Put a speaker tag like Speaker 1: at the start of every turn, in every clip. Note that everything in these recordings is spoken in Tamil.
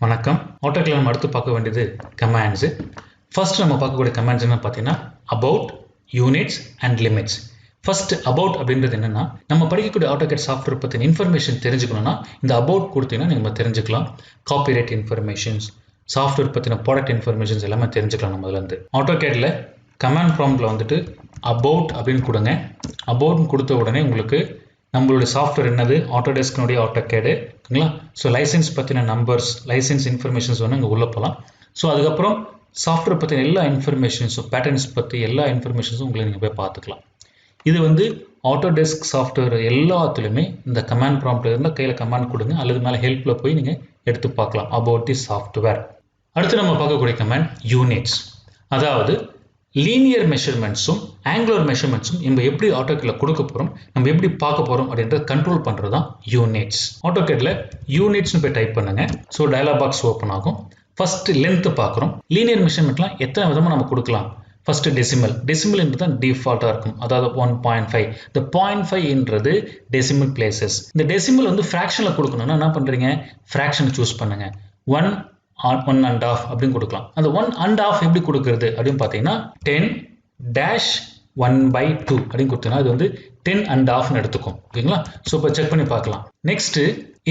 Speaker 1: வணக்கம். AutoCAD நம்ம அடுத்து பார்க்க வேண்டியது கமாண்ட்ஸ். ஃபர்ஸ்ட் நம்ம பார்க்கக்கூடிய கமாண்ட்ஸ் என்ன பார்த்தீங்கன்னா about, units and limits. First about அப்படின்றது என்னன்னா, நம்ம படிக்கக்கூடிய AutoCAD சாஃப்ட்வேர் பற்றின இன்ஃபர்மேஷன் தெரிஞ்சுக்கணும்னா இந்த about கொடுத்தீங்கன்னா நம்ம தெரிஞ்சுக்கலாம். காப்பிரைட் இன்ஃபர்மேஷன்ஸ், சாஃப்ட்வேர் பற்றின ப்ராடக்ட் இன்ஃபர்மேஷன்ஸ் எல்லாமே தெரிஞ்சுக்கலாம் நம்ம அதுலேருந்து. AutoCADல கமாண்ட் ப்ராம்ப்டில் வந்துட்டு about அப்படின்னு கொடுங்க. about கொடுத்த உடனே உங்களுக்கு நம்மளுடைய சாஃப்ட்வேர் என்னது, ஆட்டோடெஸ்க்னுடைய AutoCAD ஓகேங்களா. ஸோ லைசன்ஸ் பற்றின நம்பர்ஸ், லைசன்ஸ் இன்ஃபர்மேஷன்ஸ் வந்து இங்கே உள்ளே போகலாம். ஸோ அதுக்கப்புறம் சாஃப்ட்வேர் பற்றின எல்லா இன்ஃபர்மேஷன்ஸும், பேட்டர்ன்ஸ் பற்றி எல்லா இன்ஃபர்மேஷன்ஸும் உங்களை நீங்கள் போய் பார்த்துக்கலாம். இது வந்து ஆட்டோடெஸ்க் சாஃப்ட்வேர் எல்லாத்துலேயுமே இந்த கமாண்ட் ப்ராம்ப்டில் இருந்தால் கையில் கமாண்ட் கொடுங்க, அல்லது மேலே ஹெல்ப்பில் போய் நீங்கள் எடுத்து பார்க்கலாம் அபவுட் தி சாஃப்ட்வேர். அடுத்து நம்ம பார்க்கக்கூடிய கமாண்ட் யூனிட்ஸ். அதாவது லீனியர் மெஷர்மெண்ட்ஸும் ஆங்குலர் மெஷர்மெண்ட்ஸும் நம்ம எப்படி AutoCADல கொடுக்க போகிறோம், நம்ம எப்படி பார்க்க போகிறோம் அப்படின்றத கண்ட்ரோல் பண்ணுறது தான் யூனிட்ஸ். AutoCADல யூனிட்ஸ்னு போய் டைப் பண்ணுங்க. ஸோ டயலாக் பாக்ஸ் ஓப்பன் ஆகும். ஃபர்ஸ்ட் லென்த் பார்க்குறோம். லீனியர் மெஷர்மெண்ட்லாம் எத்தனை விதமாக நம்ம கொடுக்கலாம். ஃபர்ஸ்ட் டெசிமல்ன்றது தான் டிஃபால்ட்டாக இருக்கும். அதாவது 1.5. இந்த 0.5ன்றது டெசிமல் பிளேசஸ். இந்த டெசிமல் வந்து ஃப்ராக்ஷனில் கொடுக்கணும்னா என்ன பண்ணுறீங்க, ஃப்ராக்ஷன் சூஸ் பண்ணுங்க. 1 and half அப்படின்னு கொடுக்கலாம். அந்த 1 and half எப்படி கொடுக்கிறது அப்படின்னு பார்த்தீங்கன்னா 10-1/2 அப்படின்னு கொடுத்தீங்கன்னா அது வந்து 10 and halfனு எடுத்துக்கும். ஓகேங்களா. ஸோ இப்போ செக் பண்ணி பார்க்கலாம். நெக்ஸ்ட்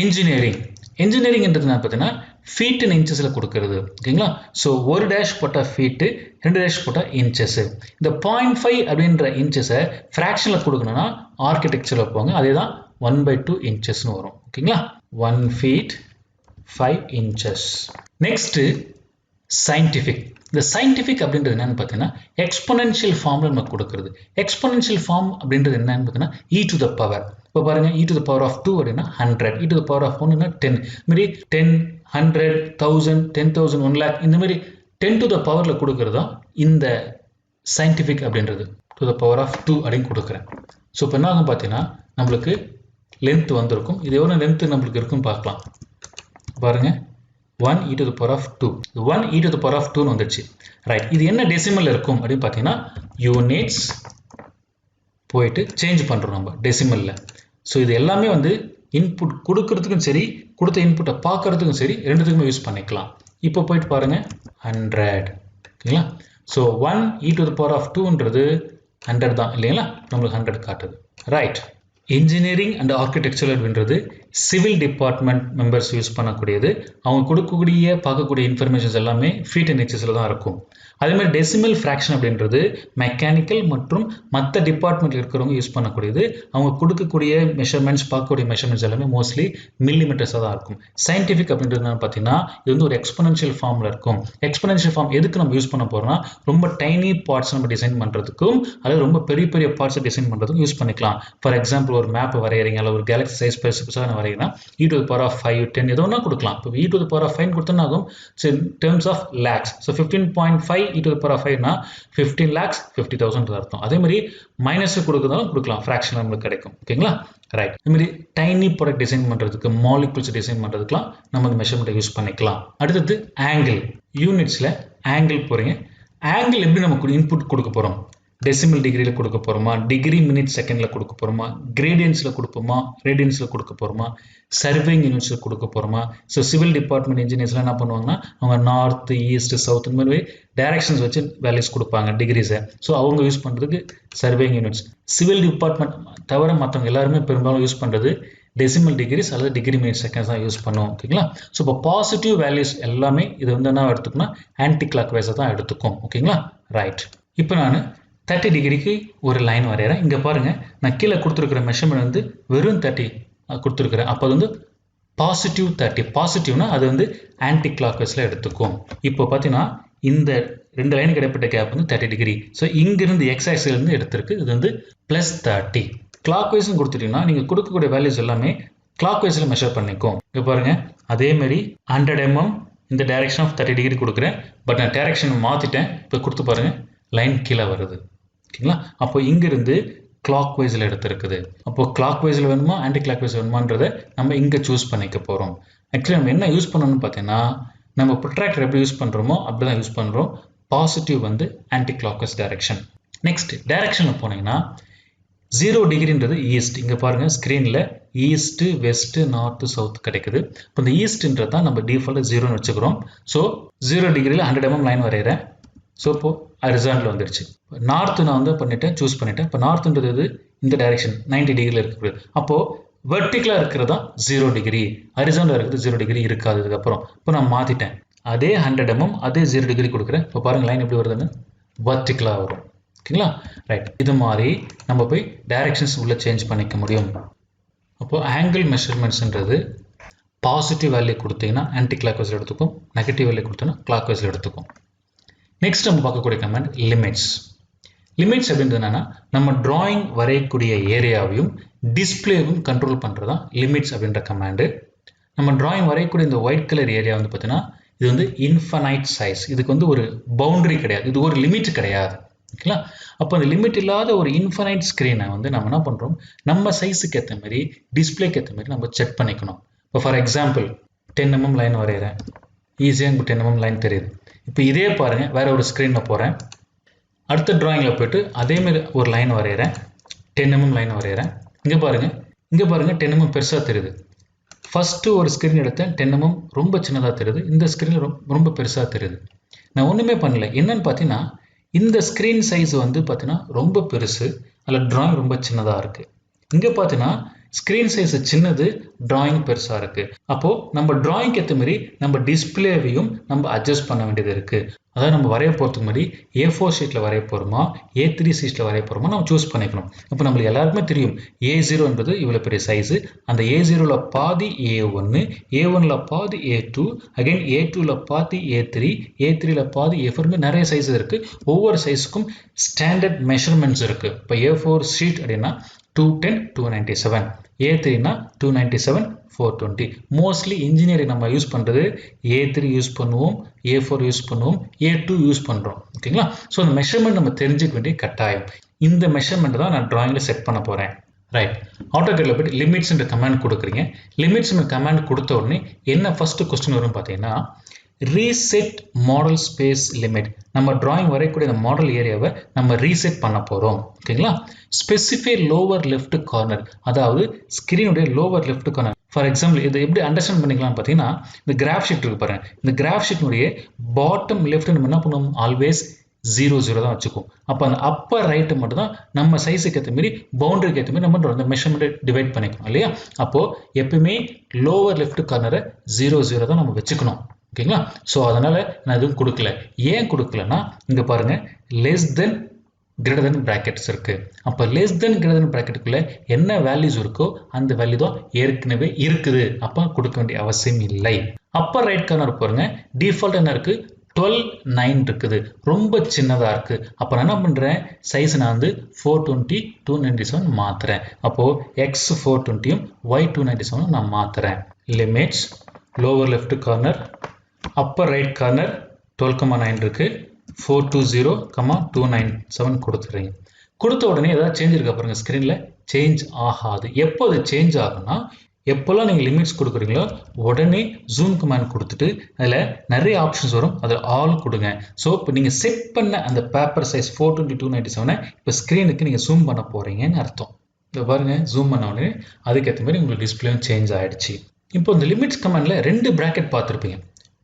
Speaker 1: இன்ஜினியரிங்ன்றது என்ன பார்த்தீங்கன்னா ஃபீட் அண்ட் இன்ச்சஸில் கொடுக்கறது. ஓகேங்களா. ஸோ ஒரு டேஷ் போட்டால் ஃபீட்டு, 2 டேஷ் போட்டால் இன்ச்சஸ். இந்த 0.5 அப்படின்ற இன்ச்சஸை ஃப்ராக்ஷனில் கொடுக்கணும்னா ஆர்கிடெக்சரில் போங்க, அதே தான் 1/2 இன்ச்சஸ்னு வரும். ஓகேங்களா. 1 feet 5 inches. Next scientific. இந்த சயின்டிஃபிக் அப்படின்றது என்னன்னு பார்த்தீங்கன்னா எக்ஸ்பொனென்ஷியல் ஃபார்ம்ல நம்ம கொடுக்குறது. எக்ஸ்பொனென்ஷியல் ஃபார்ம் அப்படின்றது என்னன்னு பார்த்தீங்கன்னா e to the power. இப்போ பாருங்க, e to the power of 2 அப்படின்னா 100, e to the power of 1 10. இந்த மாதிரி 10, 100, 1000, 10,000, 1 lakh இந்த மாதிரி 10 to the powerல கொடுக்கறது தான் இந்த சயின்டிஃபிக் அப்படின்றது. to the power of 2 அப்படின்னு கொடுக்குறேன். ஸோ இப்போ என்ன ஆகும் பார்த்தீங்கன்னா நம்மளுக்கு லென்த் வந்திருக்கும். இது எவ்வளோ லென்த் நம்மளுக்கு இருக்குன்னு பார்க்கலாம். பாருங்க, 1 e to the power of 2. 1 e to the power of 2 வந்துச்சு. ரைட். இது என்ன டெசிமல் இருக்கும் அப்படின்னு பார்த்தீங்கன்னா யூனிட்ஸ் போயிட்டு சேஞ்ச் பண்ணுறோம் நம்ம டெசிமலில். ஸோ இது எல்லாமே வந்து இன்புட் கொடுக்கறதுக்கும் சரி, கொடுத்த இன்புட்டை பார்க்கறதுக்கும் சரி, ரெண்டுத்துக்குமே யூஸ் பண்ணிக்கலாம். இப்போ போயிட்டு பாருங்க 100. ஓகேங்களா. So 1 e to the power of 2ன்றது 100 தான் இல்லைங்களா, நம்மளுக்கு 100 காட்டுது. ரைட். இன்ஜினியரிங் அண்ட் ஆர்கிடெக்சர் அப்படின்றது சிவில் டிபார்ட்மெண்ட் மெம்பர்ஸ் யூஸ் பண்ணக்கூடியது. அவங்க கொடுக்கக்கூடிய பார்க்கக்கூடிய இன்ஃபர்மேஷன்ஸ் எல்லாமே ஃபீட் அண்ட் இன்ச்சஸில் தான் இருக்கும். அதே மாதிரி டெசிமல் ஃப்ராக்ஷன் அப்படின்றது மெக்கானிக்கல் மற்றும் மற்ற டிபார்ட்மெண்ட்டில் இருக்கிறவங்க யூஸ் பண்ணக்கூடியது. அவங்க கொடுக்கக்கூடிய மெஷர்மெண்ட்ஸ், பார்க்கக்கூடிய மெஷர்மெண்ட்ஸ் எல்லாமே மோஸ்ட்லி மில்லிமீட்டர்ஸாக தான் இருக்கும். சயின்டிஃபிக் அப்படின்றது என்னன்னு பார்த்தீங்கன்னா இது வந்து ஒரு எக்ஸ்பொனென்ஷியல் ஃபார்மில் இருக்கும். எக்ஸ்பொனென்ஷியல் ஃபார்ம் எதுக்கு நம்ம யூஸ் பண்ண போகிறோம்னா ரொம்ப டைனி பார்ட்ஸ் நம்ம டிசைன் பண்ணுறதுக்கும், அல்லது ரொம்ப பெரிய பெரிய பார்ட்ஸை டிசைன் பண்ணுறதுக்கும் யூஸ் பண்ணிக்கலாம். ஃபார் எக்ஸாம்பிள் ஒரு மேப் வரைகிறீங்க, அல்லது ஒரு கேலக்ஸி சைஸ் பெருசாக நான் வரைகிறேன்னா e to the power of 5, 10 எதோ ஒன்றா கொடுக்கலாம். இப்போ e to the power of 5 கொடுத்தோன்னா ஆகும் terms of lakhs. So 15.5 e to the power of 5னா 15 lakhs 50,000 அர்த்தம். அதே மாதிரி மைனஸ் கொடுக்கறதாலும் கொடுக்கலாம், ஃப்ராக்ஷன் நம்மளுக்கு கிடைக்கும். ஓகேங்களா. ரைட். இந்த மாதிரி டைனி ப்ராடக்ட் டிசைன் பண்ணுறதுக்கு, மாலிகுல்ஸ் டிசைன் பண்ணுறதுக்குலாம் நம்ம இந்த மெஷர்மெண்ட்டை யூஸ் பண்ணிக்கலாம். அடுத்தது ஆங்கிள். யூனிட்ஸில் ஆங்கிள் போகிறீங்க. ஆங்கிள் எப்படி நமக்கு இன்புட் கொடுக்க போகிறோம், டெசிமல் டிகிரியில் கொடுக்க போகிறோமா, டிகிரி மினிட் செகண்டில் கொடுக்க போகிறோமா, கிரேடியன்ஸில் கொடுப்போமா, ரேடியன்ஸில் கொடுக்க போகிறோமா, சர்வேயிங் யூனிட்ஸில் கொடுக்க போகிறோமா. ஸோ சிவில் டிபார்ட்மெண்ட் இன்ஜினியர்ஸ்லாம் என்ன பண்ணுவாங்கன்னா அவங்க நார்த், ஈஸ்ட், சவுத் இந்த மாதிரி டைரக்ஷன்ஸ் வச்சு வேல்யூஸ் கொடுப்பாங்க, டிகிரிஸை. ஸோ அவங்க யூஸ் பண்ணுறதுக்கு சர்வேயிங் யூனிட்ஸ். சிவில் டிபார்ட்மெண்ட் தவிர மற்றவங்க எல்லாருமே பெரும்பாலும் யூஸ் பண்ணுறது டெசிமல் டிகிரிஸ் அல்லது டிகிரி மினிட் செகண்ட்ஸ் தான் யூஸ் பண்ணுவோம். ஓகேங்களா. ஸோ இப்போ பாசிட்டிவ் வேல்யூஸ் எல்லாமே இது வந்து என்ன எடுத்துக்கணும்னா ஆன்டி கிளாக் வைஸை தான் எடுத்துக்கும். ஓகேங்களா. ரைட். இப்போ நான் 30 டிகிரிக்கு ஒரு லைன் வரைகிறேன். இங்கே பாருங்கள், நான் கீழே கொடுத்துருக்கிற மெஷர்மெண்ட் வந்து வெறும் 30 கொடுத்துருக்குறேன். அப்போ அது வந்து பாசிட்டிவ் 30. பாசிட்டிவ்னா அது வந்து ஆன்டி கிளாக் வைஸில் எடுத்துக்கும். இப்போ பார்த்தீங்கன்னா இந்த 2 லைனுக்கு இடைப்பட்ட கேப் வந்து 30 டிகிரி. ஸோ இங்கிருந்து எக்ஸ் ஆக்சிஸ்லேருந்து எடுத்திருக்கு. இது வந்து +30. கிளாக் வைஸ்னு கொடுத்துட்டீங்கன்னா நீங்கள் கொடுக்கக்கூடிய வேல்யூஸ் எல்லாமே கிளாக் வைஸில் மெஷர் பண்ணிக்கும். இங்கே பாருங்கள், அதேமாதிரி 100 mm இந்த டைரக்ஷன் ஆஃப் 30 டிகிரி கொடுக்குறேன். பட் நான் டைரக்ஷன் மாற்றிட்டேன். இப்போ கொடுத்து பாருங்கள், லைன் கீழே வருது. ஓகேங்களா. அப்போ இங்கிருந்து கிளாக் வைஸில் எடுத்துருக்குது. அப்போ கிளாக் வைஸில் வேணுமா, ஆன்டி கிளாக் வைஸ் வேணுமான்றதை நம்ம இங்கே சூஸ் பண்ணிக்க போகிறோம். ஆக்சுவலி நம்ம என்ன யூஸ் பண்ணணும்னு பார்த்தீங்கன்னா நம்ம ப்ரொட்ராக்டர் எப்படி யூஸ் பண்ணுறோமோ அப்படி தான் யூஸ் பண்ணுறோம். பாசிட்டிவ் வந்து anticlockwise direction. Next டைரக்ஷனில் போனீங்கன்னா 0 டிகிரின்றது ஈஸ்ட். இங்கே பாருங்கள் ஸ்க்ரீனில் ஈஸ்ட்டு வெஸ்ட்டு நார்த்து சவுத் கிடைக்குது. இப்போ இந்த ஈஸ்ட்ன்றது தான் நம்ம டிஃபால்ட்டாக 0ன்னு வச்சுக்கிறோம். ஸோ 0 டிகிரியில் 100 mm லைன் வரைகிறேன். ஸோ இப்போது ஹரிசாண்டல் வந்துடுச்சு. நார்த்து நான் வந்து சூஸ் பண்ணிட்டேன். இப்போ நார்த்துன்றது இந்த டைரெக்ஷன் 90 டிகிரியில் இருக்குது. அப்போது வெர்டிக்கலாக இருக்கிறதா 0 டிகிரி, ஹரிசாண்டல் இருக்கிறது 0 டிகிரி இருக்காது. இதுக்கப்புறம் இப்போ நான் மாற்றிட்டேன். அதே 100 mm அதே 0 டிகிரி கொடுக்குறேன். இப்போ பாருங்கள் லைன் எப்படி வருதுன்னு வெர்டிக்கலாக வரும். ஓகேங்களா? ரைட். இது மாதிரி நம்ம போய் டைரெக்ஷன்ஸ் உள்ள சேஞ்ச் பண்ணிக்க முடியும். அப்போது ஆங்கிள் மெஷர்மெண்ட்ஸ்ன்றது பாசிட்டிவ் வேல்யூ கொடுத்தீங்கன்னா ஆன்டி கிளாக் வைஸில் எடுத்துக்கும், நெகட்டிவ் வேல்யூ கொடுத்தோன்னா கிளாக் வைஸில் எடுத்துக்கும். நெக்ஸ்ட் நம்ம பார்க்கக்கூடிய கமெண்ட் லிமிட்ஸ். லிமிட்ஸ் அப்படின்றது என்னன்னா நம்ம டிராயிங் வரையக்கூடிய ஏரியாவையும் டிஸ்பிளேவும் கண்ட்ரோல் பண்ணுறது தான் லிமிட்ஸ் அப்படின்ற கமாண்டு. நம்ம டிராயிங் வரையக்கூடிய இந்த ஒயிட் கலர் ஏரியா வந்து பார்த்தீங்கன்னா இது வந்து இன்ஃபனைட் சைஸ். இதுக்கு வந்து ஒரு பவுண்டரி கிடையாது, இது ஒரு லிமிட் கிடையாது. ஓகேங்களா? அப்போ அந்த லிமிட் இல்லாத ஒரு இன்ஃபனைட் ஸ்க்ரீனை வந்து நம்ம என்ன பண்ணுறோம், நம்ம சைஸுக்கு ஏற்ற மாதிரி டிஸ்பிளேக்கு ஏற்ற மாதிரி நம்ம செக் பண்ணிக்கணும். இப்போ ஃபார் எக்ஸாம்பிள் 10 mm லைன் வரைகிறேன். ஈஸியாக எனக்கு 10 mm லைன் தெரியுது. இப்போ இதே பாருங்கள் வேற ஒரு ஸ்க்ரீனில் போகிறேன். அடுத்த டிராயிங்கில் போய்ட்டு அதேமாரி ஒரு லைன் வரைகிறேன். 10 mm லைன் வரைகிறேன். இங்கே பாருங்கள் 10 mm பெருசாக தெரியுது. ஃபஸ்ட்டு ஒரு ஸ்க்ரீன் எடுத்தேன், 10 mm ரொம்ப சின்னதாக தெரியுது. இந்த ஸ்க்ரீனில் ரொம்ப பெருசாக தெரியுது. நான் ஒன்றுமே பண்ணல. என்னன்னு பார்த்தீங்கன்னா இந்த ஸ்க்ரீன் சைஸ் வந்து பார்த்தீங்கன்னா ரொம்ப பெருசு, அதில் டிராயிங் ரொம்ப சின்னதாக இருக்குது. இங்கே பார்த்தீங்கன்னா ஸ்க்ரீன் சைஸ் சின்னது, டிராயிங் பெருசாக இருக்குது. அப்போது நம்ம டிராயிங்க்கு ஏற்ற மாதிரி நம்ம டிஸ்பிளேவையும் நம்ம அட்ஜஸ்ட் பண்ண வேண்டியது இருக்குது. அதாவது நம்ம வரைய போகிறதுக்கு முன்னாடி A4 ஷீட்டில் வரைய போகிறோமா A3 ஷீட்டில் வரைய போகிறோமா நம்ம சூஸ் பண்ணிக்கணும். இப்போ நம்மளுக்கு எல்லாருக்குமே தெரியும் A0 இவ்வளோ பெரிய சைஸு, அந்த A0ல் பாதி A1, A1ல் பாதி A2, அகைன் A2ல் பாதி A3, A3ல் பாதி A4, நிறைய சைஸ் இருக்குது. ஒவ்வொரு சைஸுக்கும் ஸ்டாண்டர்ட் மெஷர்மெண்ட்ஸ் இருக்குது. இப்போ A4 ஷீட் அப்படின்னா 210, 297, A3னா 297, 420. மோஸ்ட்லி இன்ஜினியரிங் நம்ம யூஸ் பண்ணுறது A3 யூஸ் பண்ணுவோம், A4 யூஸ் பண்ணுவோம், A2 யூஸ் பண்ணுறோம். ஓகேங்களா? ஸோ அந்த மெஷர்மெண்ட் நம்ம தெரிஞ்சுக்க வேண்டிய கட்டாயம். இந்த மெஷர்மெண்ட் தான் நான் டிராயிங்கில் செட் பண்ண போகிறேன். ரைட். ஆட்டோகேடில் போய்ட்டு லிமிட்ஸ்ன்ற கமாண்ட் கொடுக்குறீங்க. லிமிட்ஸ்ன்ற கமாண்ட் கொடுத்த உடனே என்ன ஃபர்ஸ்ட் கொஸ்டின் வரும் பார்த்தீங்கன்னா ரீசெட் மாடல் ஸ்பேஸ் லிமிட். நம்ம டிராயிங் வரையக்கூடிய அந்த மாடல் ஏரியாவை நம்ம ரீசெட் பண்ண போகிறோம். ஓகேங்களா? ஸ்பெசிஃபை லோவர் லெஃப்ட் கார்னர், அதாவது ஸ்க்ரீனுடைய lower left corner. For example இதை எப்படி அண்டர்ஸ்டாண்ட் பண்ணிக்கலாம் பார்த்தீங்கன்னா இந்த கிராஃப் ஷீட் இருக்கு பாருங்க. இந்த கிராஃப் ஷீட்னுடைய பாட்டம் லெஃப்ட் நம்ம என்ன பண்ணுவோம், ஆல்வேஸ் 0 தான் வச்சுக்கும். அப்போ அந்த அப்பர் ரைட்டு மட்டும் தான் நம்ம சைஸுக்கு ஏற்ற மாதிரி பவுண்டரிக்கு ஏற்ற மாதிரி நம்ம அந்த மெஷர்மெண்ட்டை டிவைட் பண்ணிக்கணும் இல்லையா? அப்போது எப்பவுமே லோவர் லெஃப்ட் கார்னரை 0 தான் நம்ம வச்சுக்கணும். ஓகேங்களா? ஸோ அதனால் நான் எதுவும் கொடுக்கல. ஏன் கொடுக்கலன்னா இங்கே பாருங்கள் less than greater than brackets இருக்குது. அப்போ லெஸ் தென் கிரேட்டர் தென் ப்ராக்கெட்டுக்குள்ளே என்ன வேல்யூஸ் இருக்கோ அந்த வேல்யூ தான் ஏற்கனவே இருக்குது. அப்போ கொடுக்க வேண்டிய அவசியம் இல்லை. அப்பர் ரைட் கார்னர் பாருங்க, டிஃபால்ட் என்ன இருக்குது, 12:9 இருக்குது, ரொம்ப சின்னதாக இருக்குது. அப்போ நான் என்ன பண்ணுறேன், சைஸ் நான் வந்து 420, 297 மாற்றுறேன். அப்போது X 420யும் Y 297 நான் மாற்றுறேன். Limits lower left corner, upper right corner 12,9 இருக்குது, 420, 297 கொடுத்துறீங்க. கொடுத்த உடனே ஏதாவது சேஞ்ச் இருக்கா பாருங்க, ஸ்க்ரீனில் சேஞ்ச் ஆகாது. எப்போ அது சேஞ்ச் ஆகும்னா எப்போல்லாம் நீங்கள் லிமிட்ஸ் கொடுக்குறீங்களோ உடனே ஜூம் கமாண்ட் கொடுத்துட்டு அதில் நிறைய ஆப்ஷன்ஸ் வரும், அதில் ஆல் கொடுங்க. ஸோ இப்போ நீங்கள் செட் பண்ண அந்த பேப்பர் சைஸ் 420, 297 இப்போ ஸ்க்ரீனுக்கு நீங்கள் ஜூம் பண்ண போகிறீங்கன்னு அர்த்தம். இப்போ பாருங்கள் ஜூம் பண்ண உடனே அதுக்கேற்ற மாதிரி உங்களுக்கு டிஸ்பிளேயும் சேஞ்ச் ஆகிடுச்சு. இப்போ இந்த லிமிட்ஸ் கமாண்டில் 2 ப்ராக்கெட் பார்த்துருப்பீங்க.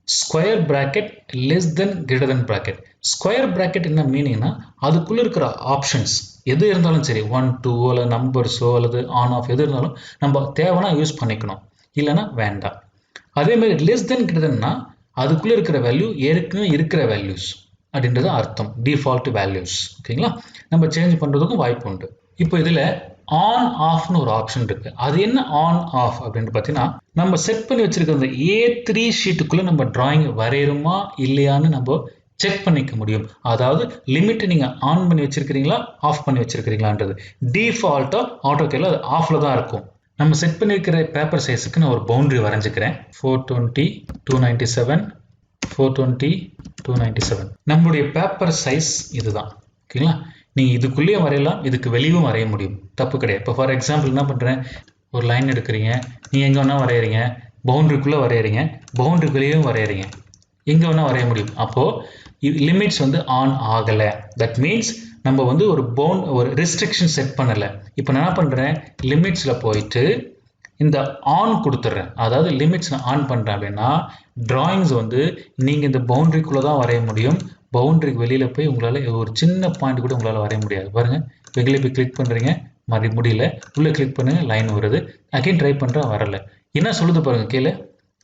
Speaker 1: Square bracket, less than greater than bracket. Square bracket என்ன மீனிங்னா அதுக்குள்ளே இருக்கிற ஆப்ஷன்ஸ் எது இருந்தாலும் சரி, 1, 2 அல்லது நம்பர்ஸோ அல்லது ஆன் ஆஃப் எது இருந்தாலும் நம்ம தேவைன்னா யூஸ் பண்ணிக்கணும், இல்லைன்னா வேண்டாம். அதேமாதிரி லெஸ் தென் கிரேட்டர்னா அதுக்குள்ளே இருக்கிற வேல்யூ ஏற்கனவே இருக்கிற வேல்யூஸ் அப்படின்றது அர்த்தம், டிஃபால்ட் வேல்யூஸ். ஓகேங்களா? நம்ம சேஞ்ச் பண்ணுறதுக்கும் வாய்ப்பு உண்டு. இப்போ இதில் ஆன் ஆஃப்னு ஒரு ஆப்ஷன் இருக்குது. அது என்ன ஆன் ஆஃப் அப்படின்னு பார்த்தீங்கன்னா நம்ம செட் பண்ணி வச்சிருக்க அந்த A3 ஷீட்டுக்குள்ளே நம்ம டிராயிங் வரையணுமா இல்லையான்னு நம்ம செக் பண்ணிக்க முடியும். அதாவது லிமிட் நீங்கள் ஆன் பண்ணி வச்சிருக்கிறீங்களா ஆஃப் பண்ணி வச்சிருக்கிறீங்களான்றது. டிஃபால்ட்டாக ஆட்டோகேடில் அது ஆஃபில் தான் இருக்கும். நம்ம செட் பண்ணியிருக்கிற பேப்பர் சைஸுக்கு நான் ஒரு பவுண்டரி வரைஞ்சிக்கிறேன். 420, 297, 420, 297. நம்மளுடைய பேப்பர் சைஸ் இதுதான். ஓகேங்களா? நீங்கள் இதுக்குள்ளேயும் வரையலாம், இதுக்கு வெளியும் வரைய முடியும், தப்பு கிடையாது. இப்போ ஃபார் எக்ஸாம்பிள் என்ன பண்ணுறேன், ஒரு லைன் எடுக்கிறீங்க, நீங்கள் எங்கே வேணால் வரைகிறீங்க, பவுண்டரிக்குள்ளே வரைகிறீங்க, பவுண்டரி வெளியும் வரைகிறீங்க, எங்கே வேணால் வரைய முடியும். அப்போது லிமிட்ஸ் வந்து ஆன் ஆகலை. தட் மீன்ஸ் நம்ம வந்து ஒரு ரெஸ்ட்ரிக்ஷன் செட் பண்ணலை. இப்போ நான் என்ன பண்ணுறேன், லிமிட்ஸில் போயிட்டு இந்த ஆன் கொடுத்துட்றேன். அதாவது லிமிட்ஸ் நான் ஆன் பண்ணுறேன் அப்படின்னா டிராயிங்ஸ் வந்து நீங்கள் இந்த பவுண்டரிக்குள்ளே தான் வரைய முடியும். பவுண்டரிக்கு வெளியில் போய் உங்களால் ஒரு சின்ன பாயிண்ட் கூட உங்களால் வரைய முடியாது. பாருங்கள், வெளியில் போய் கிளிக் பண்ணுறீங்க, மாதிரி முடியல. உள்ளே கிளிக் பண்ணுங்க, லைன் வருது. அகைன் ட்ரை பண்ணுறேன், வரல. என்ன சொல்லுது பாருங்கள் கீழே,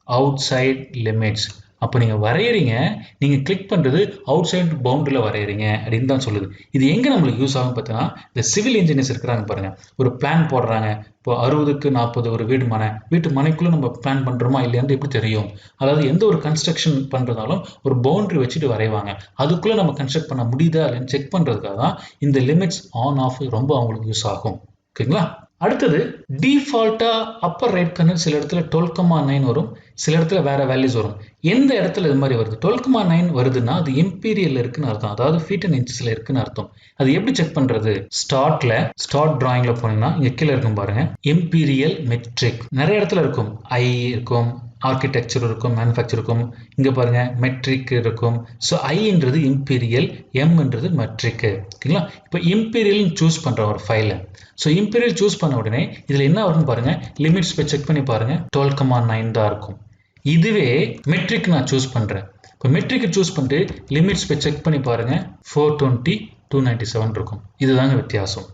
Speaker 1: அவுட் சைட் லிமிட்ஸ். அப்போ நீங்கள் வரைகிறீங்க, நீங்கள் கிளிக் பண்ணுறது அவுட் சைட் பவுண்டரியில் வரைகிறீங்க அப்படின்னு தான் சொல்லுது. இது எங்கே நம்மளுக்கு யூஸ் ஆகும் பார்த்தீங்கன்னா, இந்த சிவில் இன்ஜினியர்ஸ் இருக்கிறாங்க பாருங்கள், ஒரு பிளான் போடுறாங்க. இப்போ 60க்கு 40 ஒரு வீட்டு மனைக்குள்ளே நம்ம பிளான் பண்ணுறோமா இல்லையான்னு எப்படி தெரியும்? அதாவது எந்த ஒரு கன்ஸ்ட்ரக்ஷன் பண்ணுறதாலும் ஒரு பவுண்டரி வச்சுட்டு வரைவாங்க. அதுக்குள்ளே நம்ம கன்ஸ்ட்ரக்ட் பண்ண முடியுதா இல்லைன்னு செக் பண்ணுறதுக்காக தான் இந்த லிமிட்ஸ் ஆன் ஆஃப் ரொம்ப அவங்களுக்கு யூஸ் ஆகும். ஓகேங்களா? அடுத்தது டிஃபால்ட்டா அப்பர் ரைட் கர்னர் சில இடத்துல 12,9 வரும், சில இடத்துல வேற வேல்யூஸ் வரும். எந்த இடத்துல இது மாதிரி வருது? 12,9 வருதுன்னா அது இம்பீரியல் இருக்குன்னு அர்த்தம், அதாவது ஃபீட் அண்ட் இன்ச்சஸ்ல இருக்குன்னு அர்த்தம். அது எப்படி செக் பண்றது? ஸ்டார்ட் டிராயிங்ல போனீங்கன்னா இங்க கீழே இருக்கும் பாருங்க, இம்பீரியல் மெட்ரிக். நிறைய இடத்துல இருக்கும், ஐ இருக்கும், ஆர்கிடெக்சர் இருக்கும், மேனுஃபேக்சர் இருக்கும். இங்க பாருங்க மெட்ரிக் இருக்கும். ஸோ ஐன்றது இம்பீரியல், எம்ன்றது மெட்ரிக். ஓகேங்களா? இப்போ இம்பீரியல் சூஸ் பண்ற ஒரு ஃபைலை. ஸோ இம்பீரியல் சூஸ் பண்ண உடனே இதில் என்ன வரும்னு பாருங்க, லிமிட்ஸ் போய் செக் பண்ணி பாருங்க, 12,9 தான் இருக்கும். இதுவே மெட்ரிக் நான் சூஸ் பண்றேன். இப்போ மெட்ரிக் சூஸ் பண்ணிட்டு லிமிட்ஸ் போய் செக் பண்ணி பாருங்க, 420, 297 இருக்கும். இதுதாங்க வித்தியாசம்.